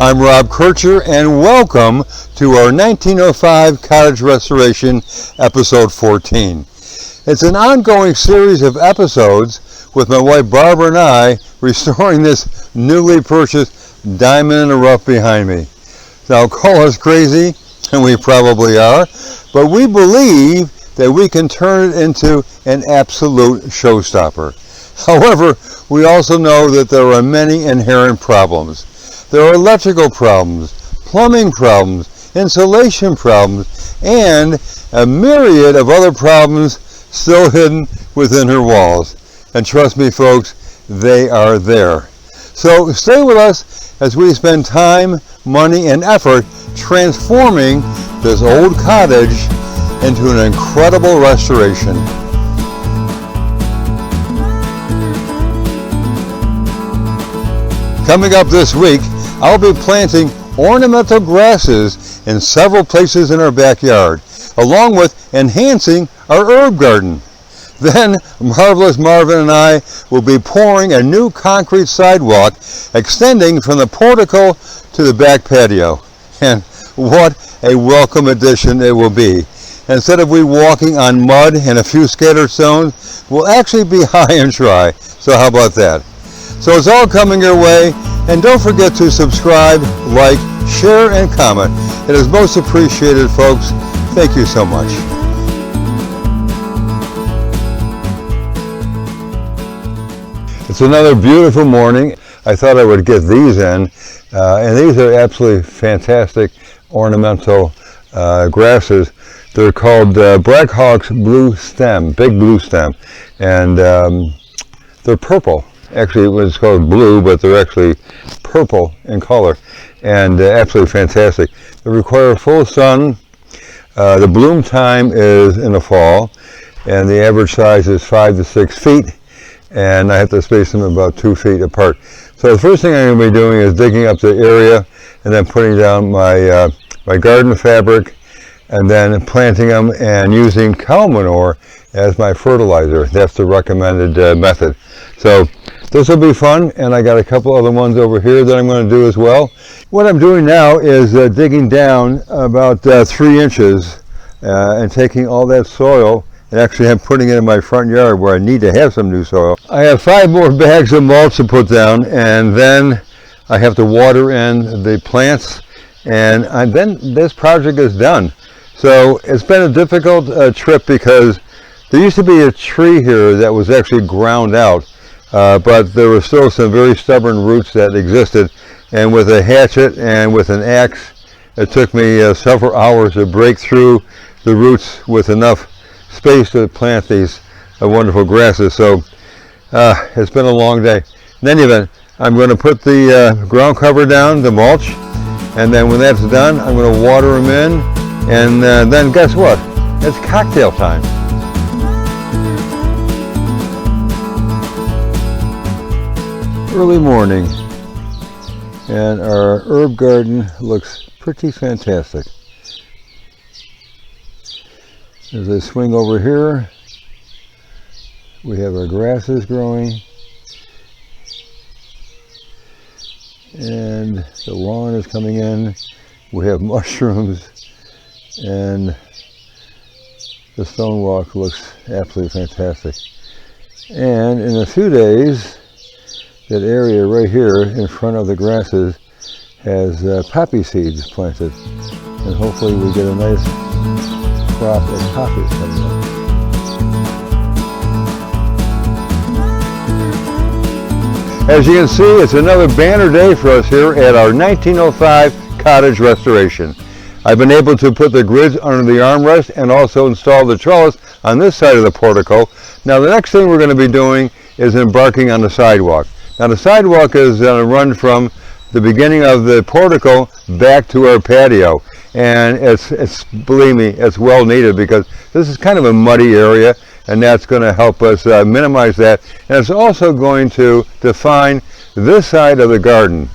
I'm Rob Kircher, and welcome to our 1905 Cottage Restoration, Episode 14. It's an ongoing series of episodes with my wife Barbara and I restoring this newly purchased diamond in the rough behind me. Now, call us crazy, and we probably are, but we believe that we can turn it into an absolute showstopper. However, we also know that there are many inherent problems. There are electrical problems, plumbing problems, insulation problems, and a myriad of other problems still hidden within her walls. And trust me, folks, they are there. So stay with us as we spend time, money, and effort transforming this old cottage into an incredible restoration. Coming up this week, I'll be planting ornamental grasses in several places in our backyard, along with enhancing our herb garden. Then, Marvelous Marvin and I will be pouring a new concrete sidewalk extending from the portico to the back patio. And what a welcome addition it will be. Instead of we walking on mud and a few scattered stones, we'll actually be high and dry. So how about that? So it's all coming your way. And don't forget to subscribe, like, share, and comment. It is most appreciated, folks. Thank you so much. It's another beautiful morning. I thought I would get these in. And these are absolutely fantastic ornamental grasses. They're called Black Hawk's Blue Stem, Big Blue Stem. And they're purple. Actually, it was called blue, but they're actually purple in color, and absolutely fantastic. They require full sun. The bloom time is in the fall, and the average size is 5 to 6 feet, and I have to space them about 2 feet apart. So the first thing I'm going to be doing is digging up the area, and then putting down my my garden fabric, and then planting them and using cow manure as my fertilizer. That's the recommended method. So this will be fun, and I got a couple other ones over here that I'm going to do as well. What I'm doing now is digging down about 3 inches and taking all that soil, and actually I'm putting it in my front yard where I need to have some new soil. I have 5 more bags of mulch to put down, and then I have to water in the plants, and then this project is done. So it's been a difficult trip because there used to be a tree here that was actually ground out. But there were still some very stubborn roots that existed, and with a hatchet and with an axe, it took me several hours to break through the roots with enough space to plant these wonderful grasses. So it's been a long day. In any event, I'm going to put the ground cover down, the mulch, and then when that's done, I'm going to water them in, and then guess what? It's cocktail time. Early morning, and our herb garden looks pretty fantastic. As I swing over here, we have our grasses growing, and the lawn is coming in. We have mushrooms, and the stone walk looks absolutely fantastic. And in a few days, that area right here in front of the grasses has poppy seeds planted, and hopefully we get a nice crop of poppies coming up. As you can see, it's another banner day for us here at our 1905 Cottage Restoration. I've been able to put the grids under the armrest and also install the trellis on this side of the portico. Now the next thing we're going to be doing is embarking on the sidewalk. Now the sidewalk is going to run from the beginning of the portico back to our patio, and it's believe me, it's well needed because this is kind of a muddy area, and that's going to help us minimize that, and it's also going to define this side of the garden.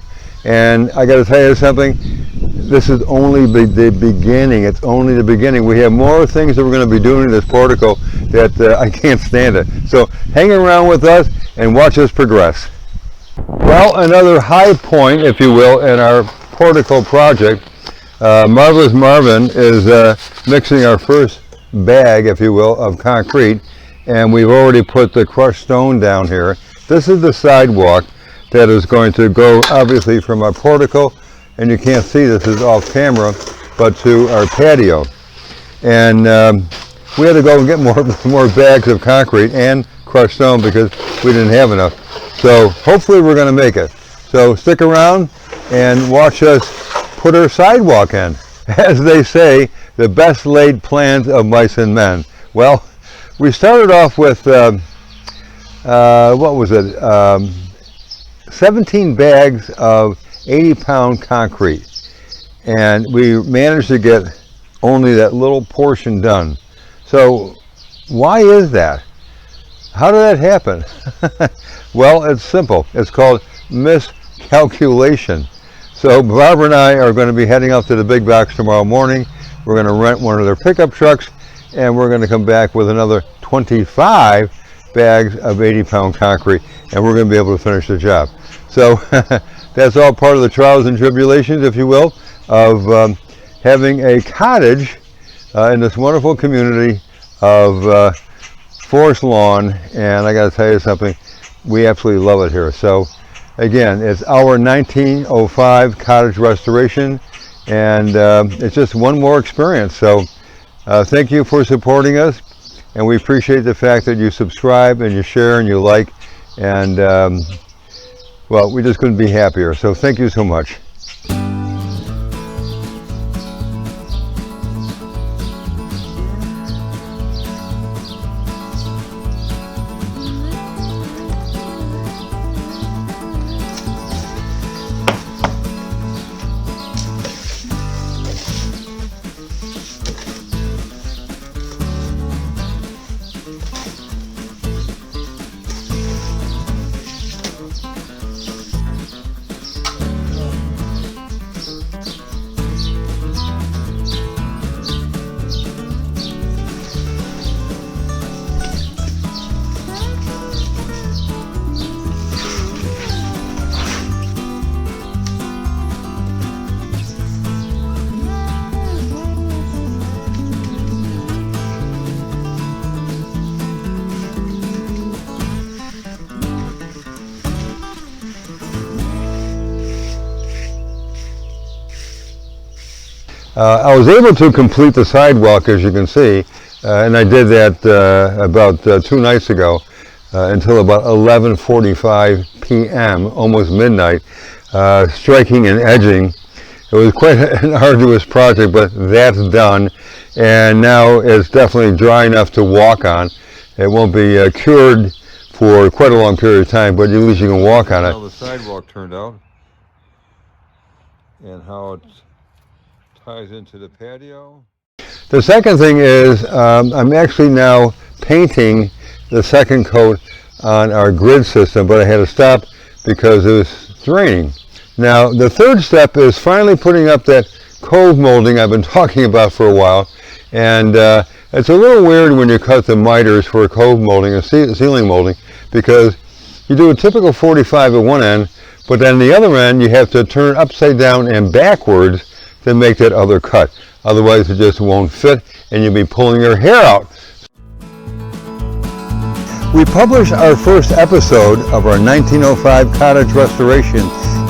And I got to tell you something, this is only the beginning. It's only the beginning. We have more things that we're going to be doing in this portico that I can't stand it. So hang around with us and watch us progress. Well, another high point, if you will, in our portico project. Marvelous Marvin is mixing our first bag, if you will, of concrete, and we've already put the crushed stone down here. This is the sidewalk that is going to go obviously from our portico, and you can't see this is off camera, but to our patio. And we had to go and get more bags of concrete and crushed stone because we didn't have enough. So hopefully we're going to make it. So stick around and watch us put our sidewalk in. As they say, the best laid plans of mice and men. Well, we started off with, what was it, 17 bags of 80-pound concrete. And we managed to get only that little portion done. So why is that? How did that happen? Well, it's simple. It's called miscalculation. So Barbara and I are going to be heading up to the big box tomorrow morning. We're going to rent one of their pickup trucks, and we're going to come back with another 25 bags of 80-pound concrete, and we're going to be able to finish the job. So that's all part of the trials and tribulations, if you will, of having a cottage in this wonderful community of forest lawn. And I got to tell you something, we absolutely love it here. So again, it's our 1905 cottage restoration, and it's just one more experience. So thank you for supporting us, and we appreciate the fact that you subscribe and you share and you like, and well, we just couldn't be happier. So thank you so much. I was able to complete the sidewalk, as you can see, and I did that about 2 nights ago until about 11:45 p.m., almost midnight, striking and edging. It was quite an arduous project, but that's done, and now it's definitely dry enough to walk on. It won't be cured for quite a long period of time, but at least you can walk on it. How the sidewalk turned out and how it ties into the patio. The second thing is I'm actually now painting the second coat on our grid system, but I had to stop because it was raining. Now the third step is finally putting up that cove molding I've been talking about for a while, and it's a little weird when you cut the miters for a cove molding and ceiling molding, because you do a typical 45 at one end, but then the other end you have to turn upside down and backwards to make that other cut. Otherwise it just won't fit and you'll be pulling your hair out. We published our first episode of our 1905 cottage restoration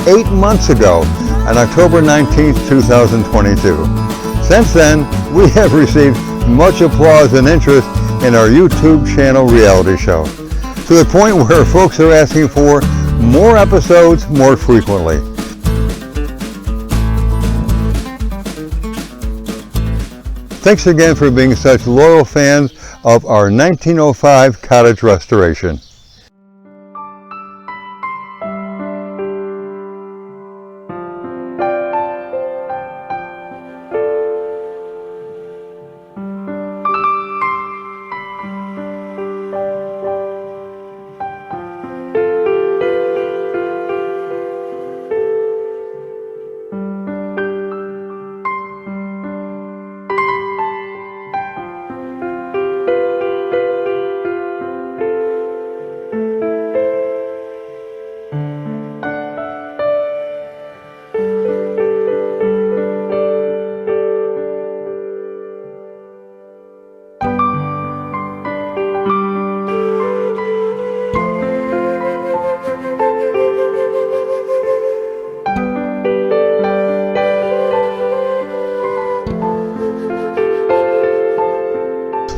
8 months ago on October 19th, 2022. Since then, we have received much applause and interest in our YouTube channel reality show, to the point where folks are asking for more episodes more frequently. Thanks again for being such loyal fans of our 1905 cottage restoration.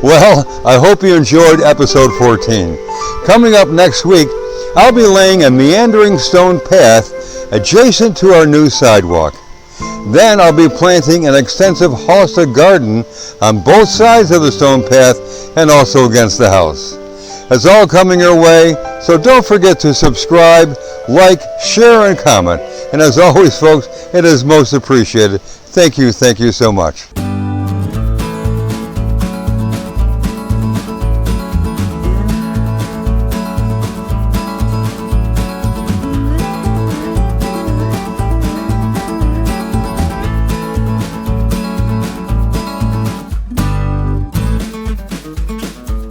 Well, I hope you enjoyed episode 14. Coming up next week, I'll be laying a meandering stone path adjacent to our new sidewalk. Then I'll be planting an extensive hosta garden on both sides of the stone path and also against the house. It's all coming your way, so don't forget to subscribe, like, share, and comment. And as always, folks, it is most appreciated. Thank you so much.